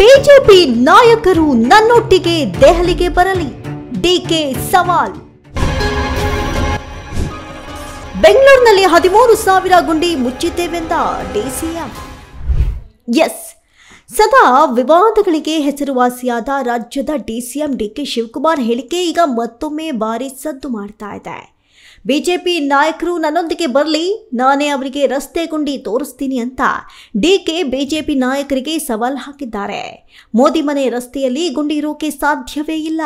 BJP ನಾಯಕರು ನನ್ನೊಟ್ಟಿಗೆ ದೆಹಲಿಗೆ ಬರಲಿ, ಡಿಕೆ ಸವಾಲ್. ಬೆಂಗಳೂರಿನಲ್ಲಿ 13,000 ಗುಂಡಿ ಮುಚ್ಚಿದ್ದೇವೆಂದ ಡಿಸಿಎಂ. ಎಸ್, ಸದಾ ವಿವಾದಗಳಿಗೆ ಹೆಸರುವಾಸಿಯಾದ ರಾಜ್ಯದ ಡಿಸಿಎಂ ಡಿಕೆ ಶಿವಕುಮಾರ್ ಹೇಳಿಕೆ ಈಗ ಮತ್ತೊಮ್ಮೆ ಭಾರಿ ಸದ್ದು ಮಾಡ್ತಾ ಇದೆ. ಬಿಜೆಪಿ ನಾಯಕರು ನನ್ನೊಂದಿಗೆ ಬರಲಿ, ನಾನೇ ಅವರಿಗೆ ರಸ್ತೆ ಗುಂಡಿ ತೋರಿಸ್ತೀನಿ ಅಂತ ಡಿಕೆ ಬಿಜೆಪಿ ನಾಯಕರಿಗೆ ಸವಾಲ್ ಹಾಕಿದ್ದಾರೆ. ಮೋದಿ ಮನೆ ರಸ್ತೆಯಲ್ಲಿ ಗುಂಡಿ ಇರೋಕೆ ಸಾಧ್ಯವೇ ಇಲ್ಲ.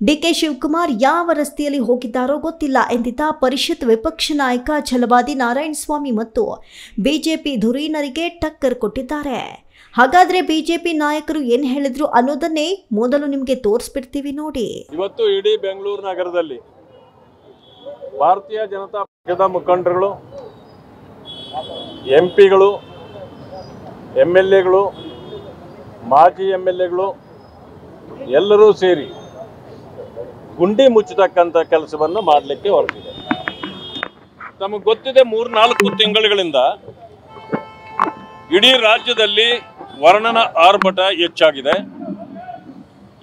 ಡಿಕೆ ಶಿವಕುಮಾರ್ ಯಾವ ರಸ್ತೆಯಲ್ಲಿ ಹೋಗಿದ್ದಾರೋ ಗೊತ್ತಿಲ್ಲ ಎಂದಿದ್ದ ಪರಿಷತ್ ವಿಪಕ್ಷ ನಾಯಕ ಛಲವಾದಿ ನಾರಾಯಣಸ್ವಾಮಿ ಮತ್ತು ಬಿಜೆಪಿ ಧುರೀಣರಿಗೆ ಟಕ್ಕರ್ ಕೊಟ್ಟಿದ್ದಾರೆ. ಹಾಗಾದ್ರೆ ಬಿಜೆಪಿ ನಾಯಕರು ಏನ್ ಹೇಳಿದ್ರು ಅನ್ನೋದನ್ನೇ ಮೊದಲು ನಿಮಗೆ ತೋರಿಸ್ಬಿಡ್ತೀವಿ ನೋಡಿ. ಇವತ್ತು ಇಡೀ ಬೆಂಗಳೂರು ನಗರದಲ್ಲಿ ಭಾರತೀಯ ಜನತಾ ಪಕ್ಷದ ಮುಖಂಡರುಗಳು, ಎಂಪಿಗಳು, MLAಗಳು, ಮಾಜಿ MLAಗಳು ಎಲ್ಲರೂ ಸೇರಿ ಗುಂಡಿ ಮುಚ್ಚತಕ್ಕಂಥ ಕೆಲಸವನ್ನು ಮಾಡಲಿಕ್ಕೆ ಹೊರಟಿದೆ. ನಮಗೆ ಗೊತ್ತಿದೆ, 3-4 ತಿಂಗಳುಗಳಿಂದ ಇಡೀ ರಾಜ್ಯದಲ್ಲಿ ವರ್ಣನ ಆರ್ಭಟ ಹೆಚ್ಚಾಗಿದೆ.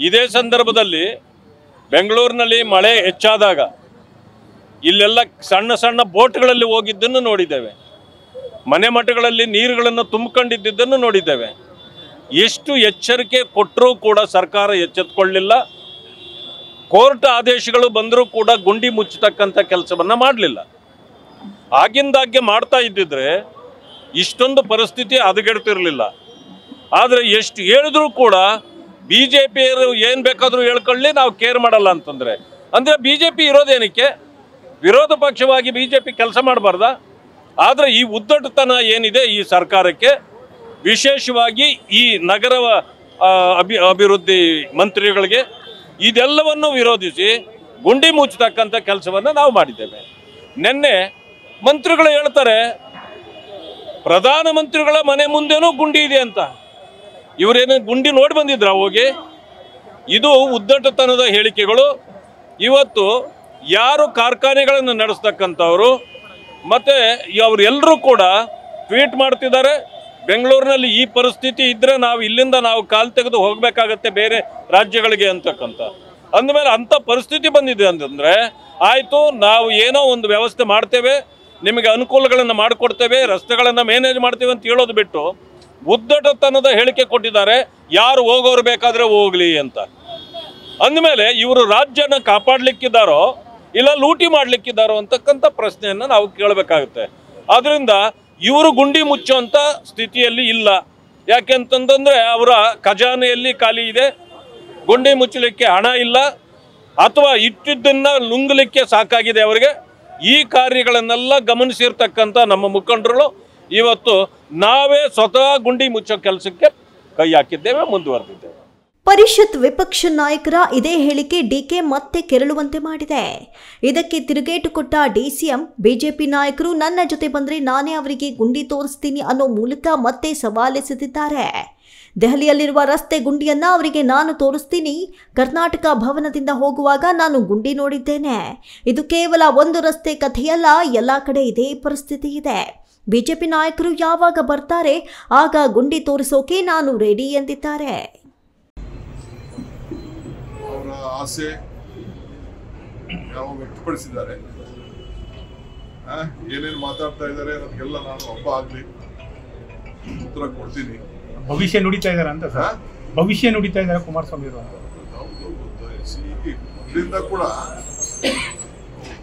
ಇದೇ ಸಂದರ್ಭದಲ್ಲಿ ಬೆಂಗಳೂರಿನಲ್ಲಿ ಮಳೆ ಹೆಚ್ಚಾದಾಗ ಇಲ್ಲೆಲ್ಲ ಸಣ್ಣ ಸಣ್ಣ ಬೋಟ್ಗಳಲ್ಲಿ ಹೋಗಿದ್ದನ್ನು ನೋಡಿದ್ದೇವೆ. ಮನೆ ಮಠಗಳಲ್ಲಿ ನೀರುಗಳನ್ನು ತುಂಬಿಕೊಂಡಿದ್ದನ್ನು ನೋಡಿದ್ದೇವೆ. ಎಷ್ಟು ಎಚ್ಚರಿಕೆ ಕೊಟ್ಟರೂ ಕೂಡ ಸರ್ಕಾರ ಎಚ್ಚೆತ್ತುಕೊಳ್ಳಲಿಲ್ಲ. ಕೋರ್ಟ್ ಆದೇಶಗಳು ಬಂದರೂ ಕೂಡ ಗುಂಡಿ ಮುಚ್ಚತಕ್ಕಂಥ ಕೆಲಸವನ್ನು ಮಾಡಲಿಲ್ಲ. ಆಗಿಂದಾಗ್ಗೆ ಮಾಡ್ತಾ ಇದ್ದಿದ್ರೆ ಇಷ್ಟೊಂದು ಪರಿಸ್ಥಿತಿ ಹದಗೆಡ್ತಿರಲಿಲ್ಲ. ಆದರೆ ಎಷ್ಟು ಹೇಳಿದ್ರೂ ಕೂಡ BJPಯರು ಏನು ಬೇಕಾದರೂ ಹೇಳ್ಕೊಳ್ಳಿ, ನಾವು ಕೇರ್ ಮಾಡಲ್ಲ ಅಂತಂದರೆ, ಅಂದರೆ BJP ಇರೋದೇನಕ್ಕೆ? ವಿರೋಧ ಪಕ್ಷವಾಗಿ BJP ಕೆಲಸ ಮಾಡಬಾರ್ದ? ಆದರೆ ಈ ಉದ್ದಟತನ ಏನಿದೆ ಈ ಸರ್ಕಾರಕ್ಕೆ, ವಿಶೇಷವಾಗಿ ಈ ನಗರ ಅಭಿವೃದ್ಧಿ ಮಂತ್ರಿಗಳಿಗೆ, ಇದೆಲ್ಲವನ್ನು ವಿರೋಧಿಸಿ ಗುಂಡಿ ಮುಚ್ಚತಕ್ಕಂಥ ಕೆಲಸವನ್ನು ನಾವು ಮಾಡಿದ್ದೇವೆ. ನಿನ್ನೆ ಮಂತ್ರಿಗಳು ಹೇಳ್ತಾರೆ ಪ್ರಧಾನಮಂತ್ರಿಗಳ ಮನೆ ಮುಂದೆನೂ ಗುಂಡಿ ಇದೆ ಅಂತ. ಇವರೇನು ಗುಂಡಿ ನೋಡಿ ಬಂದಿದ್ರ ಹೋಗಿ? ಇದು ಉದ್ದಟತನದ ಹೇಳಿಕೆಗಳು. ಇವತ್ತು ಯಾರು ಕಾರ್ಖಾನೆಗಳನ್ನು ನಡೆಸ್ತಕ್ಕಂಥವರು ಮತ್ತು ಅವರೆಲ್ಲರೂ ಕೂಡ ಟ್ವೀಟ್ ಮಾಡ್ತಿದ್ದಾರೆ, ಬೆಂಗಳೂರಿನಲ್ಲಿ ಈ ಪರಿಸ್ಥಿತಿ ಇದ್ದರೆ ಇಲ್ಲಿಂದ ನಾವು ಕಾಲು ತೆಗೆದು ಹೋಗಬೇಕಾಗತ್ತೆ ಬೇರೆ ರಾಜ್ಯಗಳಿಗೆ ಅಂತಕ್ಕಂಥ. ಅಂದಮೇಲೆ ಅಂಥ ಪರಿಸ್ಥಿತಿ ಬಂದಿದೆ ಅಂತಂದರೆ, ಆಯಿತು ನಾವು ಏನೋ ಒಂದು ವ್ಯವಸ್ಥೆ ಮಾಡ್ತೇವೆ, ನಿಮಗೆ ಅನುಕೂಲಗಳನ್ನು ಮಾಡಿಕೊಡ್ತೇವೆ, ರಸ್ತೆಗಳನ್ನು ಮ್ಯಾನೇಜ್ ಮಾಡ್ತೇವೆ ಅಂತ ಹೇಳೋದು ಬಿಟ್ಟು ಉದ್ದಟತನದ ಹೇಳಿಕೆ ಕೊಟ್ಟಿದ್ದಾರೆ. ಯಾರು ಹೋಗೋರು ಬೇಕಾದರೆ ಹೋಗಲಿ ಅಂತ. ಅಂದಮೇಲೆ ಇವರು ರಾಜ್ಯನ ಕಾಪಾಡಲಿಕ್ಕಿದ್ದಾರೋ ಇಲ್ಲ ಲೂಟಿ ಮಾಡಲಿಕ್ಕಿದ್ದಾರೋ ಅಂತಕ್ಕಂಥ ಪ್ರಶ್ನೆಯನ್ನು ನಾವು ಕೇಳಬೇಕಾಗುತ್ತೆ. ಆದ್ದರಿಂದ ಇವರು ಗುಂಡಿ ಮುಚ್ಚುವಂಥ ಸ್ಥಿತಿಯಲ್ಲಿ ಇಲ್ಲ. ಯಾಕೆಂತಂದರೆ ಅವರ ಖಜಾನೆಯಲ್ಲಿ ಖಾಲಿ ಇದೆ, ಗುಂಡಿ ಮುಚ್ಚಲಿಕ್ಕೆ ಹಣ ಇಲ್ಲ, ಅಥವಾ ಇಟ್ಟಿದ್ದನ್ನು ನುಂಗಲಿಕ್ಕೆ ಸಾಕಾಗಿದೆ ಅವರಿಗೆ. ಈ ಕಾರ್ಯಗಳನ್ನೆಲ್ಲ ಗಮನಿಸಿರ್ತಕ್ಕಂಥ ನಮ್ಮ ಮುಖಂಡರು ಇವತ್ತು ನಾವೇ ಸ್ವತಃ ಗುಂಡಿ ಮುಚ್ಚೋ ಕೆಲಸಕ್ಕೆ ಕೈ ಹಾಕಿದ್ದೇವೆ, ಮುಂದುವರೆದಿದ್ದೇವೆ. ಪರಿಷತ್ ವಿಪಕ್ಷ ನಾಯಕರ ಇದೇ ಹೇಳಿಕೆ ಡಿಕೆ ಮತ್ತೆ ಕೆರಳುವಂತೆ ಮಾಡಿದೆ. ಇದಕ್ಕೆ ತಿರುಗೇಟು ಕೊಟ್ಟ ಡಿಸಿಎಂ, ಬಿಜೆಪಿ ನಾಯಕರು ನನ್ನ ಜೊತೆ ಬಂದರೆ ನಾನೇ ಅವರಿಗೆ ಗುಂಡಿ ತೋರಿಸ್ತೀನಿ ಅನ್ನೋ ಮೂಲಕ ಮತ್ತೆ ಸವಾಲೆಸೆದಿದ್ದಾರೆ. ದೆಹಲಿಯಲ್ಲಿರುವ ರಸ್ತೆ ಗುಂಡಿಯನ್ನ ಅವರಿಗೆ ನಾನು ತೋರಿಸ್ತೀನಿ. ಕರ್ನಾಟಕ ಭವನದಿಂದ ಹೋಗುವಾಗ ನಾನು ಗುಂಡಿ ನೋಡಿದ್ದೇನೆ. ಇದು ಕೇವಲ ಒಂದು ರಸ್ತೆ ಕಥೆಯಲ್ಲ, ಎಲ್ಲ ಕಡೆ ಇದೇ ಪರಿಸ್ಥಿತಿ ಇದೆ. ಬಿಜೆಪಿ ನಾಯಕರು ಯಾವಾಗ ಬರ್ತಾರೆ ಆಗ ಗುಂಡಿ ತೋರಿಸೋಕೆ ನಾನು ರೆಡಿ ಎಂದಿದ್ದಾರೆ. ಅವರ ಆಸೆ ಯಾವ ವ್ಯಕ್ತಪಡಿಸಿದ್ದಾರೆ, ಏನೇನು ಮಾತಾಡ್ತಾ ಇದ್ದಾರೆ ಅದಕ್ಕೆಲ್ಲ ನಾನು ಹಬ್ಬ ಆಗಲಿ ಉತ್ತರ ಕೊಡ್ತೀನಿ. ಭವಿಷ್ಯ ನುಡಿತಾ ಇದ್ದಾರೆ ಅಂತ ಸರ್, ಭವಿಷ್ಯ ನುಡಿತಾ ಇದ್ದಾರೆ ಕುಮಾರಸ್ವಾಮಿ ಅವರು ಅಂತ. ಇದರಿಂದ ಕೂಡ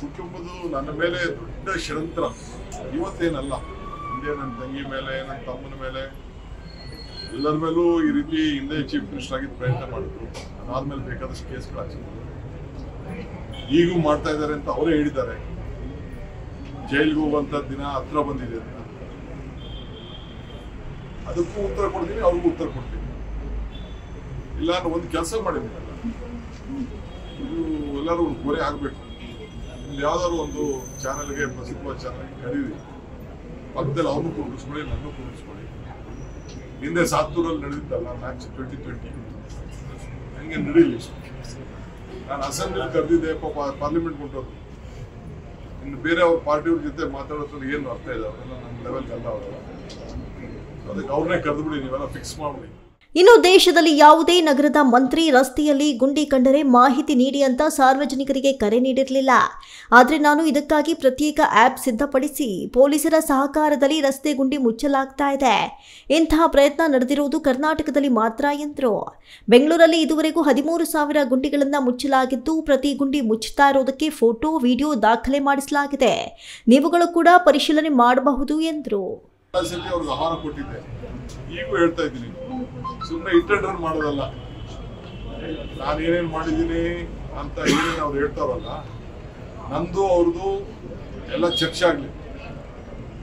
ಕುಟುಂಬದ ನನ್ನ ಮೇಲೆ ದೊಡ್ಡ ಷಡ್ಯಂತ್ರ ಇವತ್ತೇನಲ್ಲ, ಹಿಂದೆ ನನ್ನ ತಂಗಿ ಮೇಲೆ, ನನ್ನ ತಮ್ಮನ ಮೇಲೆ, ಎಲ್ಲರ ಮೇಲೂ ಈ ರೀತಿ ಹಿಂದೆ ಚೀಫ್ ಮಿನಿಸ್ಟರ್ ಆಗಿದ್ದು ಪ್ರಯತ್ನ ಮಾಡಿದ್ರು. ಅದಾದ್ಮೇಲೆ ಬೇಕಾದಷ್ಟು ಕೇಸ್ಗಳು ಹಾಕಿದ್ರು. ಈಗೂ ಮಾಡ್ತಾ ಇದ್ದಾರೆ ಅಂತ ಅವರೇ ಹೇಳಿದ್ದಾರೆ. ಜೈಲಿಗೆ ಹೋಗುವಂತ ದಿನ ಹತ್ರ ಬಂದಿದೆ ಅಂತ. ಅದಕ್ಕೂ ಉತ್ತರ ಕೊಡ್ತೀನಿ, ಅವ್ರಿಗೂ ಉತ್ತರ ಕೊಡ್ತೀನಿ. ಇಲ್ಲ ನಾನು ಒಂದು ಕೆಲಸ ಮಾಡಿದ್ದೀನಲ್ಲ, ಇದು ಎಲ್ಲರೂ ಒಂದು ಕೊರೆ ಆಗ್ಬೇಕು. ಯಾವ್ದಾದ್ರು ಒಂದು ಚಾನೆಲ್ಗೆ, ಪ್ರಸಿದ್ಧವಾದ ಚಾನೆಲ್ಗೆ ಕರೀರಿ, ಪಕ್ಕದಲ್ಲಿ ಅವ್ರನ್ನೂ ಕೂರಿಸ್ಕೊಳ್ಳಿ, ನನ್ನೂ ಕೂರಿಸ್ಕೊಳ್ಳಿ. ಹಿಂದೆ ಸಾತ್ತೂರಲ್ಲಿ ನಡೆದಿದ್ದಲ್ಲ ಮ್ಯಾಚ್ 2020, ಹಂಗೆ ನಡೀಲಿ. ನಾನು ಅಸೆಂಬ್ಲಿ ಕರೆದಿದ್ದೆ, ಪಾಪ ಪಾರ್ಲಿಮೆಂಟ್ ಕೊಟ್ಟೋದು. ಇನ್ನು ಬೇರೆ ಅವ್ರ ಪಾರ್ಟಿಯವ್ರ ಜೊತೆ ಮಾತಾಡೋದ್ರಲ್ಲಿ ಏನು ಅರ್ಥ ಇದೆ? ಅವರೆಲ್ಲ ನಮ್ಮ ಲೆವೆಲ್ಗೆ ಅಲ್ಲ ಅವರೆಲ್ಲ. ಅದಕ್ಕೆ ಅವ್ರನ್ನೇ ಕರೆದ್ಬಿಡಿ, ನೀವೆಲ್ಲ ಫಿಕ್ಸ್ ಮಾಡ್ಬಿಡಿ. ಇನ್ನು ದೇಶದಲ್ಲಿ ಯಾವುದೇ ನಗರದ ಮಂತ್ರಿ ರಸ್ತೆಯಲ್ಲಿ ಗುಂಡಿ ಕಂಡರೆ ಮಾಹಿತಿ ನೀಡಿ ಅಂತ ಸಾರ್ವಜನಿಕರಿಗೆ ಕರೆ ನೀಡಿರಲಿಲ್ಲ. ಆದರೆ ನಾನು ಇದಕ್ಕಾಗಿ ಪ್ರತ್ಯೇಕ ಆ್ಯಪ್ ಸಿದ್ಧಪಡಿಸಿ ಪೊಲೀಸರ ಸಹಕಾರದಲ್ಲಿ ರಸ್ತೆ ಗುಂಡಿ ಮುಚ್ಚಲಾಗ್ತಾ ಇದೆ. ಇಂತಹ ಪ್ರಯತ್ನ ನಡೆದಿರುವುದು ಕರ್ನಾಟಕದಲ್ಲಿ ಮಾತ್ರ ಎಂದರು. ಬೆಂಗಳೂರಲ್ಲಿ ಇದುವರೆಗೂ 13,000 ಗುಂಡಿಗಳನ್ನು ಮುಚ್ಚಲಾಗಿದ್ದು ಪ್ರತಿ ಗುಂಡಿ ಮುಚ್ಚುತ್ತಾ ಇರೋದಕ್ಕೆ ಫೋಟೋ, ವಿಡಿಯೋ ದಾಖಲೆ ಮಾಡಿಸಲಾಗಿದೆ. ನೀವುಗಳು ಕೂಡ ಪರಿಶೀಲನೆ ಮಾಡಬಹುದು ಎಂದರು. ಈಗೂ ಹೇಳ್ತಾ ಇದ್ದೀನಿ, ಸುಮ್ಮನೆ ಇಟ್ಟೆಂಡ್ರನ್ ಮಾಡೋದಲ್ಲ. ನಾನು ಏನೇನು ಮಾಡಿದ್ದೀನಿ ಅಂತ ಏನೇನು ಅವ್ರು ಹೇಳ್ತಾರಲ್ಲ, ನಂದು ಅವ್ರದ್ದು ಎಲ್ಲ ಚರ್ಚೆ ಆಗಲಿ.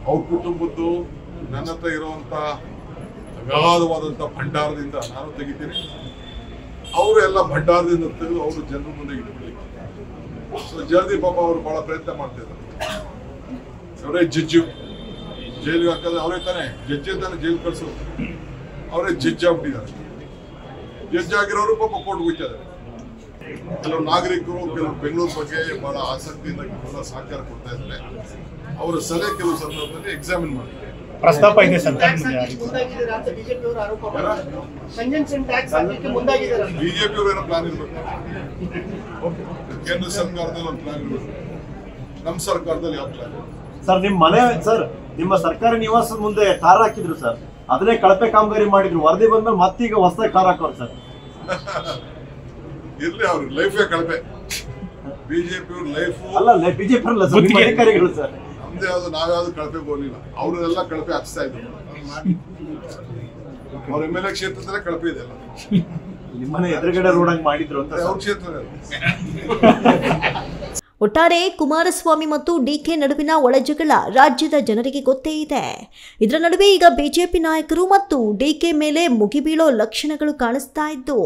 ಅವ್ರ ಕುಟುಂಬದ್ದು ನನ್ನ ಹತ್ರ ಇರುವಂಥ ಅಗಾಧವಾದಂಥ ಭಂಡಾರದಿಂದ ನಾನು ತೆಗಿತೀನಿ. ಅವರು ಎಲ್ಲ ಭಂಡಾರದಿಂದ ತೆಗೆದು ಅವರು ಜನರ ಮುಂದೆ ಇಟ್ಬಿಡ್ಲಿ. ಸೊ ಜಲ್ದಿ ಪಾಪ ಅವರು ಭಾಳ ಪ್ರಯತ್ನ ಮಾಡ್ತಿದ್ದಾರೆ. ಅವರೇ ಜಡ್ಜು, ಜೈಲಿಗೆ ಹಾಕಿದ್ರೆ ಅವರೇ ತಾನೇ ಜಡ್ಜಿ ತಾನೇ ಜೈಲು ಕಳಿಸೋದು. ಅವರೇ ಜಡ್ಜ್ ಆಗ್ಬಿಟ್ಟಿದ್ದಾರೆ. ಜಡ್ಜ್ ಆಗಿರೋರು ಪಾಪ ಕೋರ್ಟ್ಗೆ ಹೋಗ್ತಿದ್ದಾರೆ. ಕೆಲವು ನಾಗರಿಕರು ಕೆಲವು ಬೆಂಗಳೂರು ಬಗ್ಗೆ ಬಹಳ ಆಸಕ್ತಿಯಿಂದ ಕೆಲವು ಸಹಕಾರ ಕೊಡ್ತಾ ಇದ್ದಾರೆ. ಅವರ ಸಲಹೆ ಕೆಲವು ಸಂದರ್ಭದಲ್ಲಿ ಎಕ್ಸಾಮಿನ್ ಮಾಡ್ತಾರೆ. ಪ್ರಸ್ತಾಪ ಇದೆ ಸರ್ಕಾರ ಬಿಜೆಪಿ ಏನೋ ಪ್ಲಾನ್ ಇರ್ಬೇಕು. ಕೇಂದ್ರ ಸರ್ಕಾರದಲ್ಲಿ ಒಂದು ಪ್ಲಾನ್ ಇರ್ಬೇಕು. ನಮ್ಮ ಸರ್ಕಾರದಲ್ಲಿ ಯಾವ ಪ್ಲಾನ್? ಸರ್ ನಿಮ್ಮ ಮನೆ ಸರ್ ನಿಮ್ಮ ಸರ್ಕಾರಿ ನಿವಾಸದ ಮುಂದೆ ಕಾರ್ ಹಾಕಿದ್ರು ಸರ್, ಅದನ್ನೇ ಕಳಪೆ ಕಾಮಗಾರಿ ಮಾಡಿದ್ರು. ವರದಿ ಬಂದ್ಮೇಲೆ ಮತ್ತೀಗ ಹೊಸದಾಗಿ ಕಾರ್ ಹಾಕೋರು ಸರ್. ಇರ್ಲಿ, ಅವ್ರ ಲೈಫೇ ಕಳಪೆ. ಬಿಜೆಪಿ ಅವ್ರ ಲೈಫ್ ಅಲ್ಲ, ಬಿಜೆಪಿ ಅಲ್ಲ ಸರ್, ನಿಮ್ಮ ಅಧಿಕಾರಿಗಳು ಸರ್. ನಮ್ದು ಯಾವ್ದು ನಾವ್ಯಾವ್ದು ಕಳಪೆ ಹೋಗ್ಲಿಲ್ಲ. ಅವ್ರನ್ನೆಲ್ಲ ಕಳಪೆ ಹಾಕ್ಸ್ತಾ ಇದ್ರು. ಅವ್ರ MLA ಕ್ಷೇತ್ರದಲ್ಲೇ ಕಳಪೆ ಇದೆಲ್ಲ. ನಿಮ್ಮನೆ ಎದುರುಗಡೆ ರೋಡ್ ಹಂಗ್ ಮಾಡಿದ್ರು ಅಂತ ಅವ್ರ ಕ್ಷೇತ್ರ. ಒಟ್ಟಾರೆ ಕುಮಾರಸ್ವಾಮಿ ಮತ್ತು ಡಿಕೆ ನಡುವಿನ ಒಳಜಗಳ ರಾಜ್ಯದ ಜನರಿಗೆ ಗೊತ್ತೇ ಇದೆ. ಇದರ ನಡುವೆ ಈಗ ಬಿಜೆಪಿ ನಾಯಕರು ಮತ್ತು ಡಿಕೆ ಮೇಲೆ ಮುಗಿಬೀಳೋ ಲಕ್ಷಣಗಳು ಕಾಣಿಸ್ತಾ ಇದ್ದು,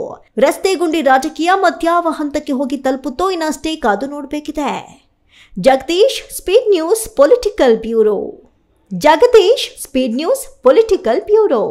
ರಸ್ತೆ ಗುಂಡಿ ರಾಜಕೀಯ ಮತ್ಯಾವ ಹಂತಕ್ಕೆ ಹೋಗಿ ತಲುಪುತ್ತೋ ಇನ್ನಷ್ಟೇ ಕಾದು ನೋಡಬೇಕಿದೆ. Jagadish, speed news political bureau.